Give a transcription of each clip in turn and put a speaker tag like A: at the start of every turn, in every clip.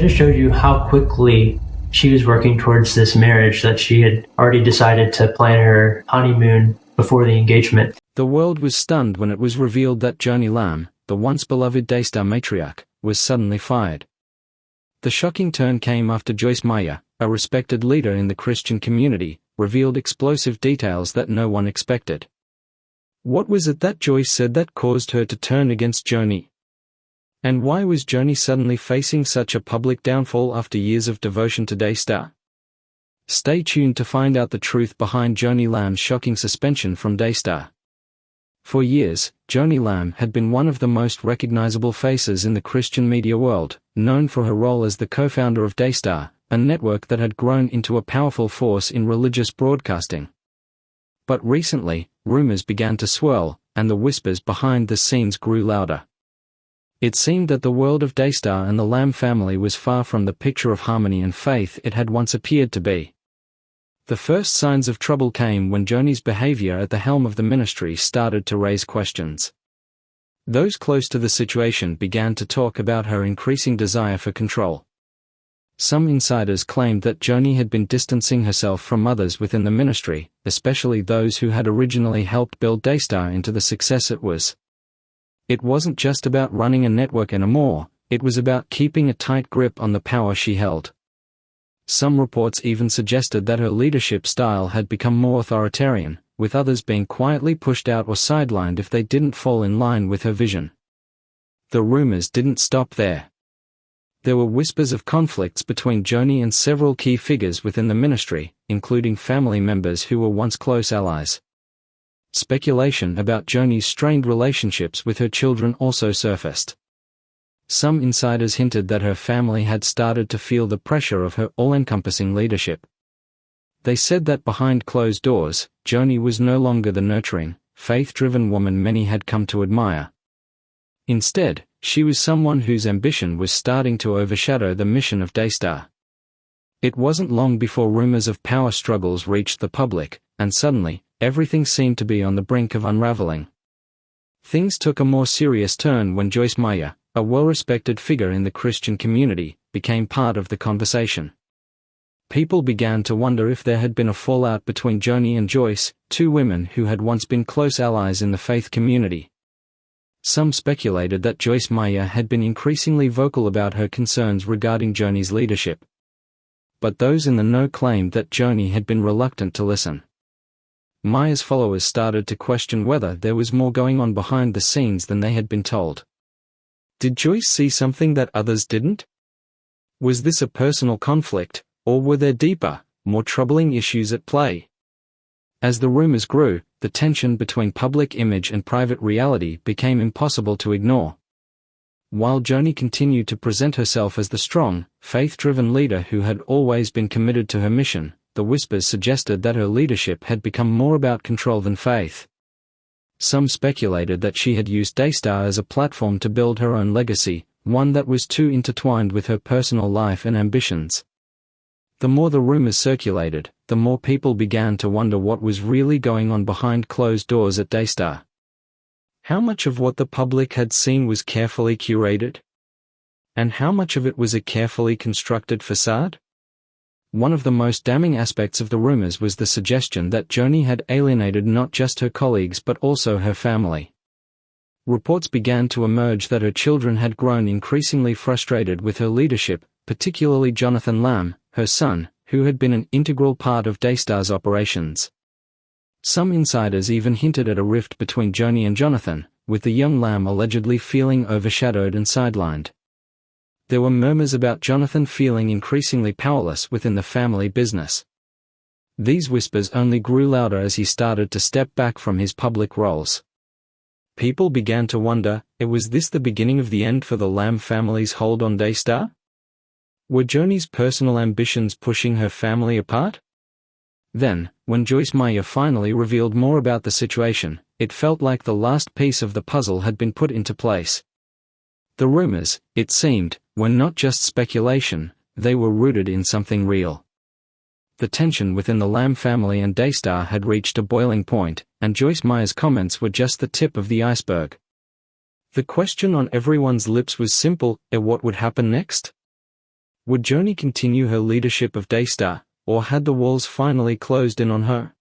A: It just showed you how quickly she was working towards this marriage, that she had already decided to plan her honeymoon before the engagement.
B: The world was stunned when it was revealed that Joni Lamb, the once beloved Daystar matriarch, was suddenly fired. The shocking turn came after Joyce Meyer, a respected leader in the Christian community, revealed explosive details that no one expected. What was it that Joyce said that caused her to turn against Joni? And why was Joni suddenly facing such a public downfall after years of devotion to Daystar? Stay tuned to find out the truth behind Joni Lamb's shocking suspension from Daystar. For years, Joni Lamb had been one of the most recognizable faces in the Christian media world, known for her role as the co-founder of Daystar, a network that had grown into a powerful force in religious broadcasting. But recently, rumors began to swirl, and the whispers behind the scenes grew louder. It seemed that the world of Daystar and the Lamb family was far from the picture of harmony and faith it had once appeared to be. The first signs of trouble came when Joni's behavior at the helm of the ministry started to raise questions. Those close to the situation began to talk about her increasing desire for control. Some insiders claimed that Joni had been distancing herself from others within the ministry, especially those who had originally helped build Daystar into the success it was. It wasn't just about running a network anymore, it was about keeping a tight grip on the power she held. Some reports even suggested that her leadership style had become more authoritarian, with others being quietly pushed out or sidelined if they didn't fall in line with her vision. The rumors didn't stop there. There were whispers of conflicts between Joni and several key figures within the ministry, including family members who were once close allies. Speculation about Joni's strained relationships with her children also surfaced. Some insiders hinted that her family had started to feel the pressure of her all-encompassing leadership. They said that behind closed doors, Joni was no longer the nurturing, faith-driven woman many had come to admire. Instead, she was someone whose ambition was starting to overshadow the mission of Daystar. It wasn't long before rumors of power struggles reached the public, and suddenly, everything seemed to be on the brink of unraveling. Things took a more serious turn when Joyce Meyer, a well-respected figure in the Christian community, became part of the conversation. People began to wonder if there had been a fallout between Joni and Joyce, two women who had once been close allies in the faith community. Some speculated that Joyce Meyer had been increasingly vocal about her concerns regarding Joni's leadership. But those in the know claimed that Joni had been reluctant to listen. Meyer's followers started to question whether there was more going on behind the scenes than they had been told. Did Joyce see something that others didn't? Was this a personal conflict, or were there deeper, more troubling issues at play? As the rumors grew, the tension between public image and private reality became impossible to ignore. While Joni continued to present herself as the strong, faith-driven leader who had always been committed to her mission, the whispers suggested that her leadership had become more about control than faith. Some speculated that she had used Daystar as a platform to build her own legacy, one that was too intertwined with her personal life and ambitions. The more the rumors circulated, the more people began to wonder what was really going on behind closed doors at Daystar. How much of what the public had seen was carefully curated? And how much of it was a carefully constructed facade? One of the most damning aspects of the rumors was the suggestion that Joni had alienated not just her colleagues but also her family. Reports began to emerge that her children had grown increasingly frustrated with her leadership, particularly Jonathan Lamb, her son, who had been an integral part of Daystar's operations. Some insiders even hinted at a rift between Joni and Jonathan, with the young Lamb allegedly feeling overshadowed and sidelined. There were murmurs about Jonathan feeling increasingly powerless within the family business. These whispers only grew louder as he started to step back from his public roles. People began to wonder, was this the beginning of the end for the Lamb family's hold on Daystar? Were Joni's personal ambitions pushing her family apart? Then, when Joyce Meyer finally revealed more about the situation, it felt like the last piece of the puzzle had been put into place. The rumors, it seemed, were not just speculation, they were rooted in something real. The tension within the Lamb family and Daystar had reached a boiling point, and Joyce Meyer's comments were just the tip of the iceberg. The question on everyone's lips was simple: what would happen next? Would Joni continue her leadership of Daystar, or had the walls finally closed in on her?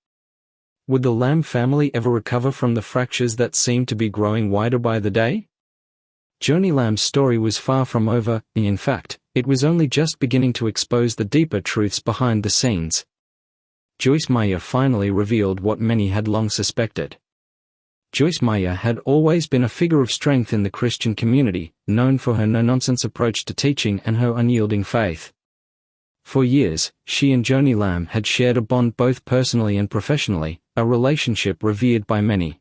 B: Would the Lamb family ever recover from the fractures that seemed to be growing wider by the day? Joni Lamb's story was far from over, in fact, it was only just beginning to expose the deeper truths behind the scenes. Joyce Meyer finally revealed what many had long suspected. Joyce Meyer had always been a figure of strength in the Christian community, known for her no-nonsense approach to teaching and her unyielding faith. For years, she and Joni Lamb had shared a bond both personally and professionally, a relationship revered by many.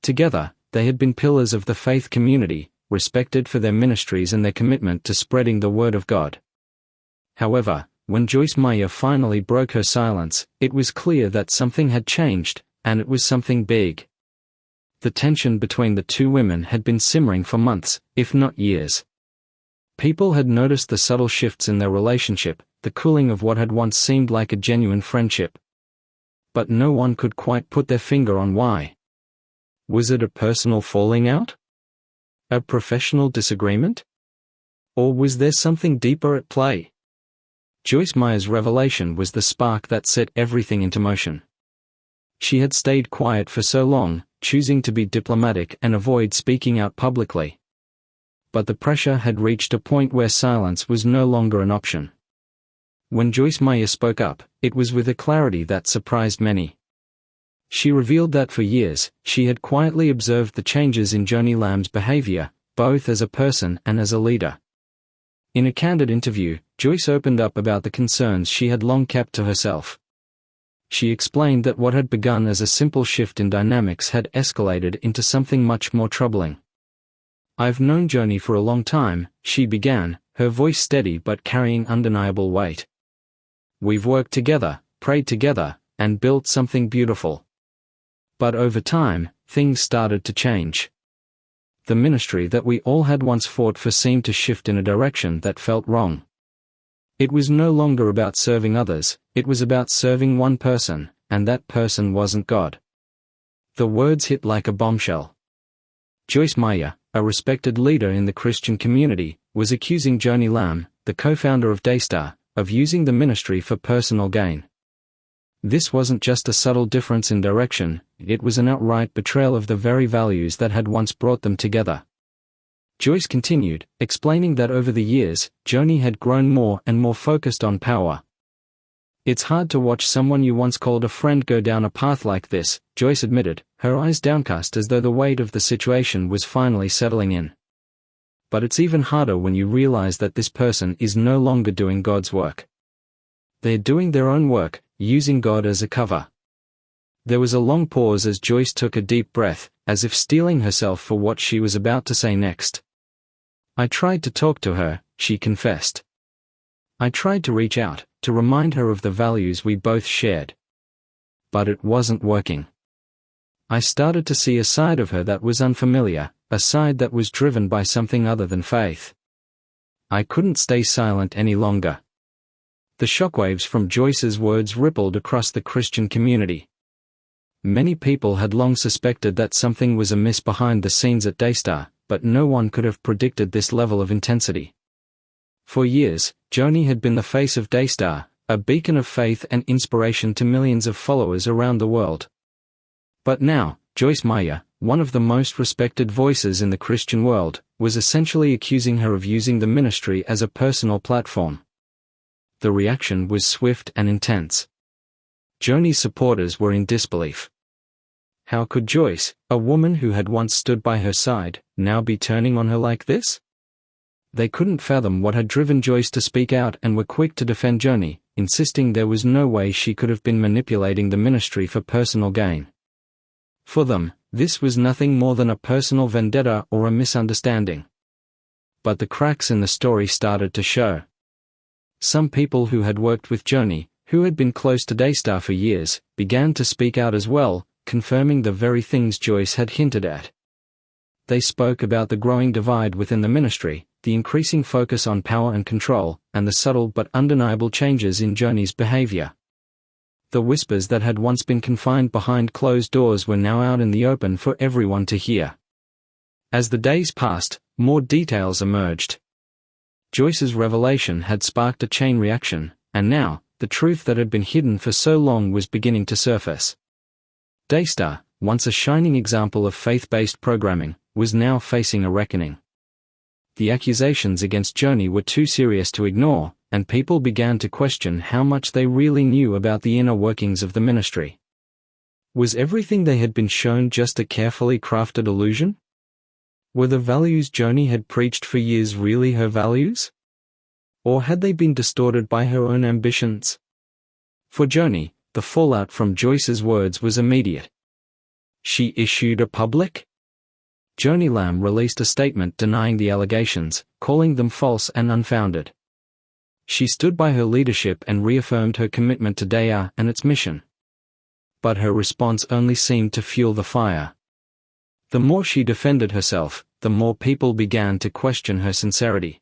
B: Together, they had been pillars of the faith community, respected for their ministries and their commitment to spreading the Word of God. However, when Joyce Meyer finally broke her silence, it was clear that something had changed, and it was something big. The tension between the two women had been simmering for months, if not years. People had noticed the subtle shifts in their relationship, the cooling of what had once seemed like a genuine friendship. But no one could quite put their finger on why. Was it a personal falling out? A professional disagreement? Or was there something deeper at play? Joyce Meyer's revelation was the spark that set everything into motion. She had stayed quiet for so long, choosing to be diplomatic and avoid speaking out publicly. But the pressure had reached a point where silence was no longer an option. When Joyce Meyer spoke up, it was with a clarity that surprised many. She revealed that for years, she had quietly observed the changes in Joni Lamb's behavior, both as a person and as a leader. In a candid interview, Joyce opened up about the concerns she had long kept to herself. She explained that what had begun as a simple shift in dynamics had escalated into something much more troubling. "I've known Joni for a long time," she began, her voice steady but carrying undeniable weight. "We've worked together, prayed together, and built something beautiful. But over time, things started to change. The ministry that we all had once fought for seemed to shift in a direction that felt wrong. It was no longer about serving others, it was about serving one person, and that person wasn't God." The words hit like a bombshell. Joyce Meyer, a respected leader in the Christian community, was accusing Joni Lamb, the co-founder of Daystar, of using the ministry for personal gain. This wasn't just a subtle difference in direction, it was an outright betrayal of the very values that had once brought them together. Joyce continued, explaining that over the years, Joni had grown more and more focused on power. "It's hard to watch someone you once called a friend go down a path like this," Joyce admitted, her eyes downcast as though the weight of the situation was finally settling in. "But it's even harder when you realize that this person is no longer doing God's work. They're doing their own work, using God as a cover." There was a long pause as Joyce took a deep breath, as if steeling herself for what she was about to say next. "I tried to talk to her," she confessed. "I tried to reach out, to remind her of the values we both shared. But it wasn't working. I started to see a side of her that was unfamiliar, a side that was driven by something other than faith. I couldn't stay silent any longer." The shockwaves from Joyce's words rippled across the Christian community. Many people had long suspected that something was amiss behind the scenes at Daystar, but no one could have predicted this level of intensity. For years, Joni had been the face of Daystar, a beacon of faith and inspiration to millions of followers around the world. But now, Joyce Meyer, one of the most respected voices in the Christian world, was essentially accusing her of using the ministry as a personal platform. The reaction was swift and intense. Joni's supporters were in disbelief. How could Joyce, a woman who had once stood by her side, now be turning on her like this? They couldn't fathom what had driven Joyce to speak out and were quick to defend Joni, insisting there was no way she could have been manipulating the ministry for personal gain. For them, this was nothing more than a personal vendetta or a misunderstanding. But the cracks in the story started to show. Some people who had worked with Joni, who had been close to Daystar for years, began to speak out as well, confirming the very things Joyce had hinted at. They spoke about the growing divide within the ministry, the increasing focus on power and control, and the subtle but undeniable changes in Joni's behavior. The whispers that had once been confined behind closed doors were now out in the open for everyone to hear. As the days passed, more details emerged. Joyce's revelation had sparked a chain reaction, and now, the truth that had been hidden for so long was beginning to surface. Daystar, once a shining example of faith-based programming, was now facing a reckoning. The accusations against Joni were too serious to ignore, and people began to question how much they really knew about the inner workings of the ministry. Was everything they had been shown just a carefully crafted illusion? Were the values Joni had preached for years really her values? Or had they been distorted by her own ambitions? For Joni, the fallout from Joyce's words was immediate. She issued a public? Joni Lamb released a statement denying the allegations, calling them false and unfounded. She stood by her leadership and reaffirmed her commitment to Daystar and its mission. But her response only seemed to fuel the fire. The more she defended herself, the more people began to question her sincerity.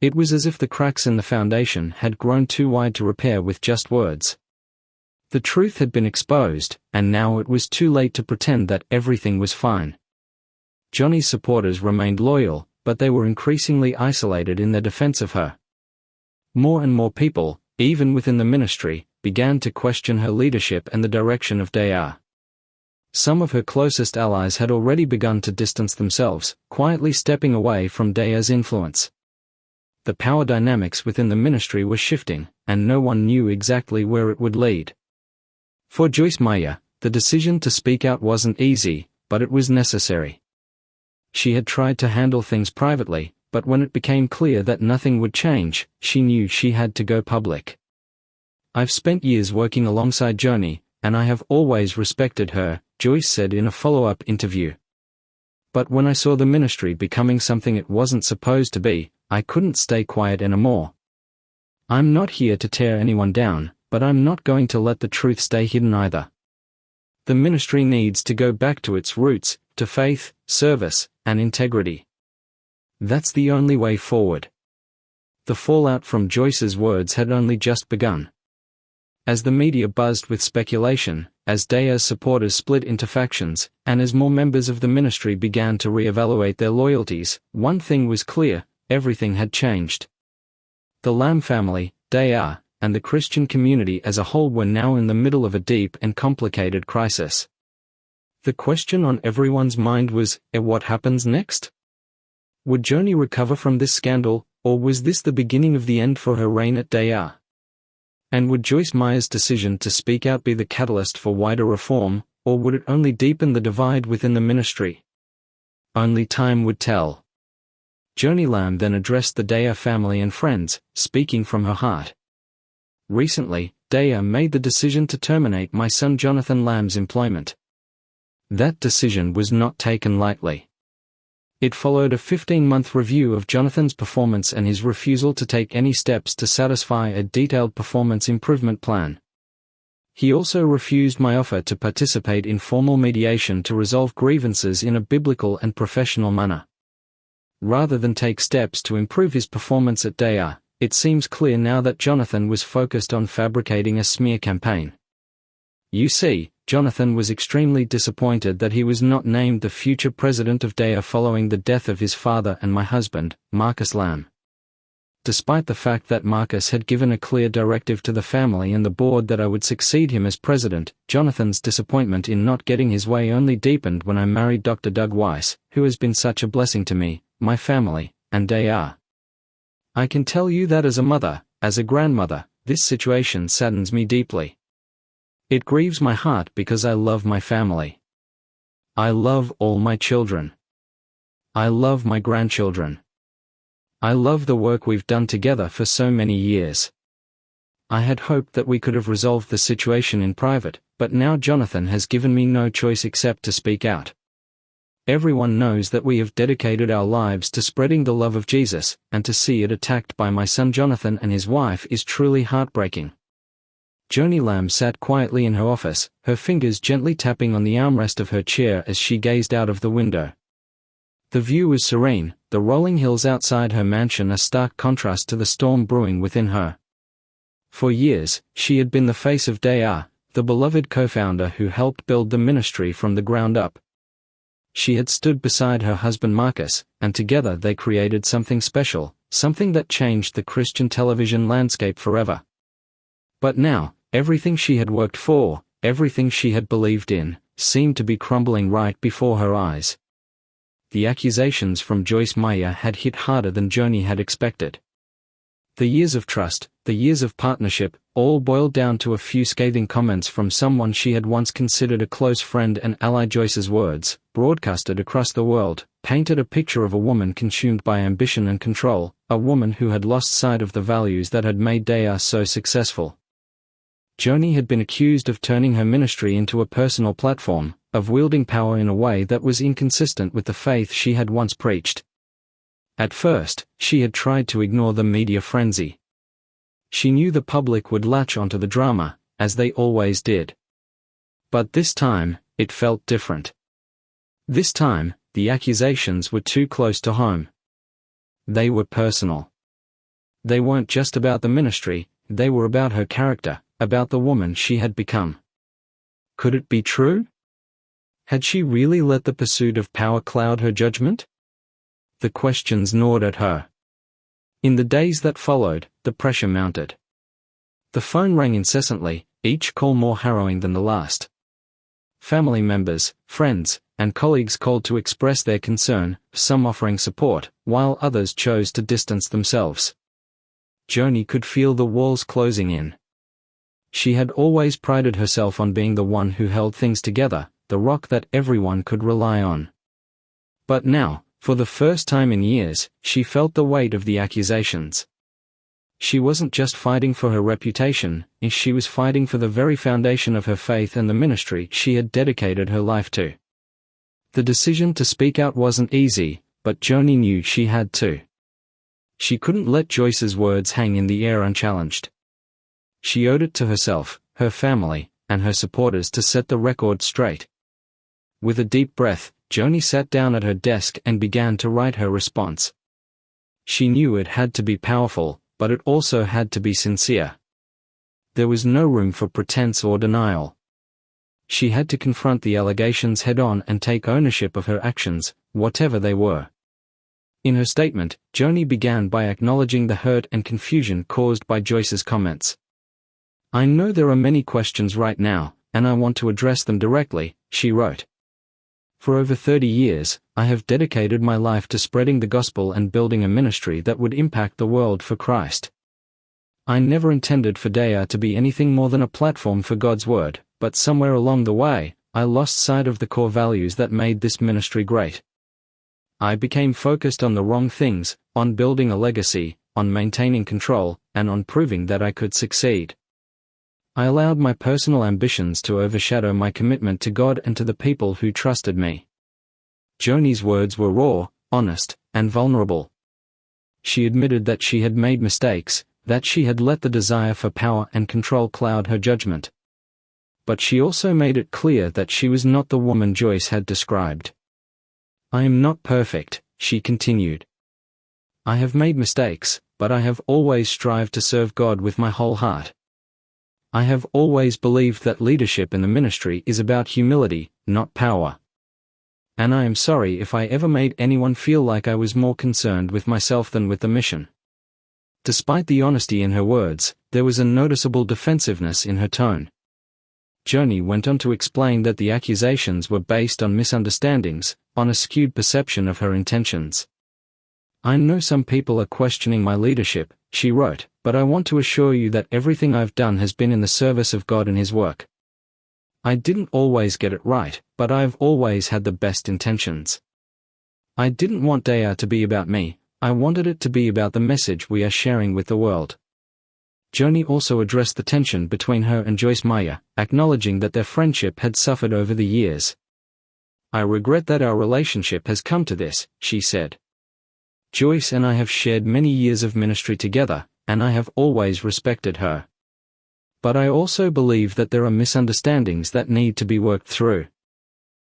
B: It was as if the cracks in the foundation had grown too wide to repair with just words. The truth had been exposed, and now it was too late to pretend that everything was fine. Joni's supporters remained loyal, but they were increasingly isolated in their defense of her. More and more people, even within the ministry, began to question her leadership and the direction of Daystar. Some of her closest allies had already begun to distance themselves, quietly stepping away from Daystar's influence. The power dynamics within the ministry were shifting, and no one knew exactly where it would lead. For Joyce Meyer, the decision to speak out wasn't easy, but it was necessary. She had tried to handle things privately, but when it became clear that nothing would change, she knew she had to go public. "I've spent years working alongside Joni, and I have always respected her," Joyce said in a follow-up interview. "But when I saw the ministry becoming something it wasn't supposed to be, I couldn't stay quiet anymore. I'm not here to tear anyone down, but I'm not going to let the truth stay hidden either. The ministry needs to go back to its roots, to faith, service, and integrity. That's the only way forward." The fallout from Joyce's words had only just begun. As the media buzzed with speculation, as Daystar's supporters split into factions, and as more members of the ministry began to re-evaluate their loyalties, one thing was clear: everything had changed. The Lamb family, Daystar, and the Christian community as a whole were now in the middle of a deep and complicated crisis. The question on everyone's mind was, what happens next? Would Joni recover from this scandal, or was this the beginning of the end for her reign at Daystar? And would Joyce Meyer's decision to speak out be the catalyst for wider reform, or would it only deepen the divide within the ministry? Only time would tell. Joni Lamb then addressed the Daystar family and friends, speaking from her heart. "Recently, Daystar made the decision to terminate my son Jonathan Lamb's employment. That decision was not taken lightly. It followed a 15-month review of Jonathan's performance and his refusal to take any steps to satisfy a detailed performance improvement plan. He also refused my offer to participate in formal mediation to resolve grievances in a biblical and professional manner. Rather than take steps to improve his performance at Daystar, it seems clear now that Jonathan was focused on fabricating a smear campaign. You see, Jonathan was extremely disappointed that he was not named the future president of Daystar following the death of his father and my husband, Marcus Lamb. Despite the fact that Marcus had given a clear directive to the family and the board that I would succeed him as president, Jonathan's disappointment in not getting his way only deepened when I married Dr. Doug Weiss, who has been such a blessing to me, my family, and Daystar. I can tell you that as a mother, as a grandmother, this situation saddens me deeply. It grieves my heart because I love my family. I love all my children. I love my grandchildren. I love the work we've done together for so many years. I had hoped that we could have resolved the situation in private, but now Jonathan has given me no choice except to speak out. Everyone knows that we have dedicated our lives to spreading the love of Jesus, and to see it attacked by my son Jonathan and his wife is truly heartbreaking." Joni Lamb sat quietly in her office, her fingers gently tapping on the armrest of her chair as she gazed out of the window. The view was serene, the rolling hills outside her mansion a stark contrast to the storm brewing within her. For years, she had been the face of Daystar, the beloved co-founder who helped build the ministry from the ground up. She had stood beside her husband Marcus, and together they created something special, something that changed the Christian television landscape forever. But now, everything she had worked for, everything she had believed in, seemed to be crumbling right before her eyes. The accusations from Joyce Meyer had hit harder than Joni had expected. The years of trust, the years of partnership, all boiled down to a few scathing comments from someone she had once considered a close friend and ally. Joyce's words, broadcasted across the world, painted a picture of a woman consumed by ambition and control, a woman who had lost sight of the values that had made Daystar so successful. Joni had been accused of turning her ministry into a personal platform, of wielding power in a way that was inconsistent with the faith she had once preached. At first, she had tried to ignore the media frenzy. She knew the public would latch onto the drama, as they always did. But this time, it felt different. This time, the accusations were too close to home. They were personal. They weren't just about the ministry, they were about her character, about the woman she had become. Could it be true? Had she really let the pursuit of power cloud her judgment? The questions gnawed at her. In the days that followed, the pressure mounted. The phone rang incessantly, each call more harrowing than the last. Family members, friends, and colleagues called to express their concern, some offering support, while others chose to distance themselves. Joni could feel the walls closing in. She had always prided herself on being the one who held things together, the rock that everyone could rely on. But now, for the first time in years, she felt the weight of the accusations. She wasn't just fighting for her reputation, she was fighting for the very foundation of her faith and the ministry she had dedicated her life to. The decision to speak out wasn't easy, but Joni knew she had to. She couldn't let Joyce's words hang in the air unchallenged. She owed it to herself, her family, and her supporters to set the record straight. With a deep breath, Joni sat down at her desk and began to write her response. She knew it had to be powerful, but it also had to be sincere. There was no room for pretense or denial. She had to confront the allegations head-on and take ownership of her actions, whatever they were. In her statement, Joni began by acknowledging the hurt and confusion caused by Joyce's comments. "I know there are many questions right now, and I want to address them directly," she wrote. "For over 30 years, I have dedicated my life to spreading the gospel and building a ministry that would impact the world for Christ. I never intended for Daystar to be anything more than a platform for God's word, but somewhere along the way, I lost sight of the core values that made this ministry great. I became focused on the wrong things, on building a legacy, on maintaining control, and on proving that I could succeed. I allowed my personal ambitions to overshadow my commitment to God and to the people who trusted me." Joni's words were raw, honest, and vulnerable. She admitted that she had made mistakes, that she had let the desire for power and control cloud her judgment. But she also made it clear that she was not the woman Joyce had described. "I am not perfect," she continued. "I have made mistakes, but I have always strived to serve God with my whole heart. I have always believed that leadership in the ministry is about humility, not power. And I am sorry if I ever made anyone feel like I was more concerned with myself than with the mission." Despite the honesty in her words, there was a noticeable defensiveness in her tone. Joni went on to explain that the accusations were based on misunderstandings, on a skewed perception of her intentions. "I know some people are questioning my leadership," she wrote, "but I want to assure you that everything I've done has been in the service of God and His work. I didn't always get it right, but I've always had the best intentions. I didn't want Daystar to be about me, I wanted it to be about the message we are sharing with the world." Joni also addressed the tension between her and Joyce Meyer, acknowledging that their friendship had suffered over the years. "I regret that our relationship has come to this," she said. "Joyce and I have shared many years of ministry together, and I have always respected her. But I also believe that there are misunderstandings that need to be worked through.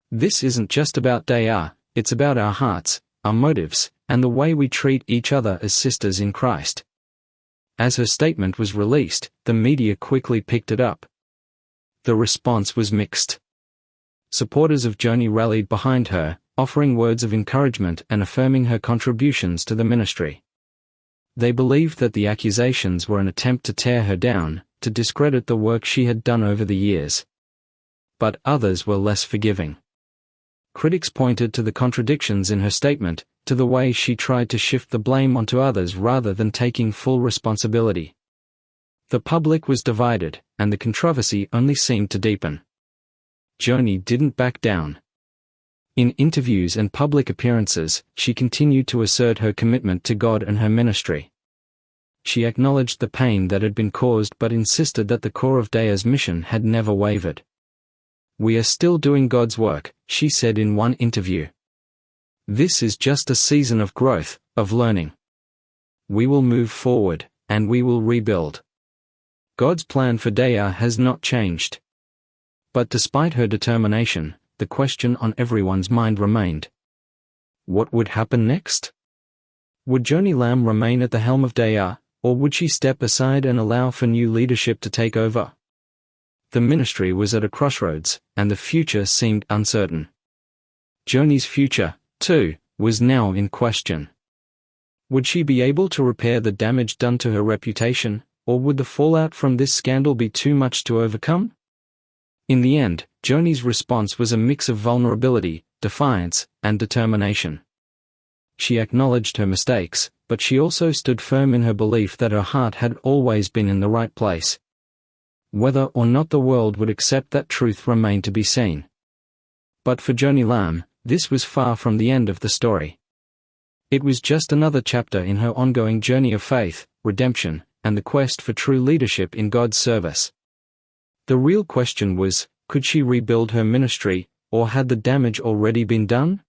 B: This isn't just about Daystar, it's about our hearts, our motives, and the way we treat each other as sisters in Christ." As her statement was released, the media quickly picked it up. The response was mixed. Supporters of Joni rallied behind her, offering words of encouragement and affirming her contributions to the ministry. They believed that the accusations were an attempt to tear her down, to discredit the work she had done over the years. But others were less forgiving. Critics pointed to the contradictions in her statement, to the way she tried to shift the blame onto others rather than taking full responsibility. The public was divided, and the controversy only seemed to deepen. Joni didn't back down. In interviews and public appearances, she continued to assert her commitment to God and her ministry. She acknowledged the pain that had been caused but insisted that the core of Daya's mission had never wavered. "We are still doing God's work," she said in one interview. "This is just a season of growth, of learning. We will move forward, and we will rebuild." God's plan for Daya has not changed. But despite her determination, the question on everyone's mind remained. What would happen next? Would Joni Lamb remain at the helm of Daya, or would she step aside and allow for new leadership to take over? The ministry was at a crossroads, and the future seemed uncertain. Joni's future, too, was now in question. Would she be able to repair the damage done to her reputation, or would the fallout from this scandal be too much to overcome? In the end, Joni's response was a mix of vulnerability, defiance, and determination. She acknowledged her mistakes, but she also stood firm in her belief that her heart had always been in the right place. Whether or not the world would accept that truth remained to be seen. But for Joni Lamb, this was far from the end of the story. It was just another chapter in her ongoing journey of faith, redemption, and the quest for true leadership in God's service. The real question was, could she rebuild her ministry, or had the damage already been done?